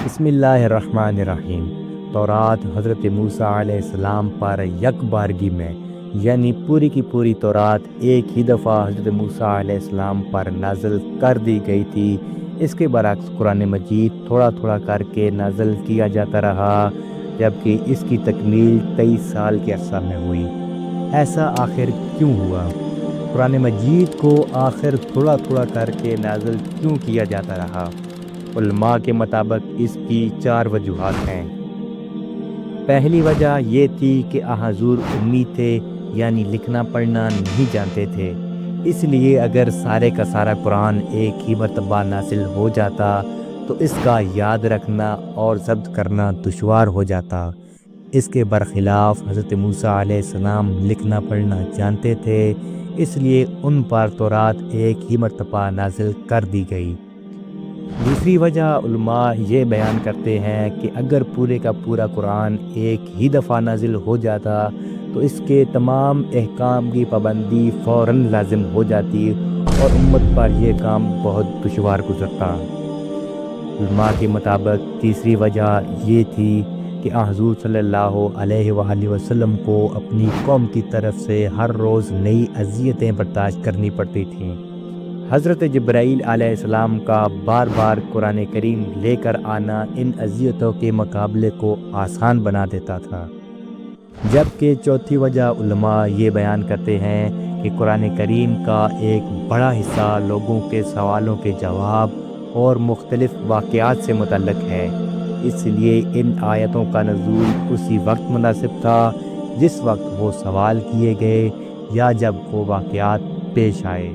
بسم اللہ الرحمن الرحیم۔ تورات حضرت موسیٰ علیہ السلام پر یک بارگی میں، یعنی پوری کی پوری تورات ایک ہی دفعہ حضرت موسیٰ علیہ السلام پر نازل کر دی گئی تھی۔ اس کے برعکس قرآن مجید تھوڑا تھوڑا کر کے نازل کیا جاتا رہا، جبکہ اس کی تکمیل 23 سال کے عرصہ میں ہوئی۔ ایسا آخر کیوں ہوا؟ قرآن مجید کو آخر تھوڑا تھوڑا کر کے نازل کیوں کیا جاتا رہا؟ علماء کے مطابق اس کی 4 وجوہات ہیں۔ پہلی وجہ یہ تھی کہ حضور امی تھے، یعنی لکھنا پڑھنا نہیں جانتے تھے، اس لیے اگر سارے کا سارا قرآن ایک ہی مرتبہ نازل ہو جاتا تو اس کا یاد رکھنا اور ضبط کرنا دشوار ہو جاتا۔ اس کے برخلاف حضرت موسیٰ علیہ السلام لکھنا پڑھنا جانتے تھے، اس لیے ان پر تورات ایک ہی مرتبہ نازل کر دی گئی۔ دوسری وجہ علماء یہ بیان کرتے ہیں کہ اگر پورے کا پورا قرآن ایک ہی دفعہ نازل ہو جاتا تو اس کے تمام احکام کی پابندی فوراً لازم ہو جاتی اور امت پر یہ کام بہت دشوار گزرتا۔ علماء کے مطابق تیسری وجہ یہ تھی کہ حضور صلی اللہ علیہ وآلہ وسلم کو اپنی قوم کی طرف سے ہر روز نئی اذیتیں برداشت کرنی پڑتی تھیں۔ حضرت جبرائیل علیہ السلام کا بار بار قرآن کریم لے کر آنا ان اذیتوں کے مقابلے کو آسان بنا دیتا تھا۔ جبکہ چوتھی وجہ علماء یہ بیان کرتے ہیں کہ قرآن کریم کا ایک بڑا حصہ لوگوں کے سوالوں کے جواب اور مختلف واقعات سے متعلق ہے، اس لیے ان آیتوں کا نزول اسی وقت مناسب تھا جس وقت وہ سوال کیے گئے یا جب وہ واقعات پیش آئے۔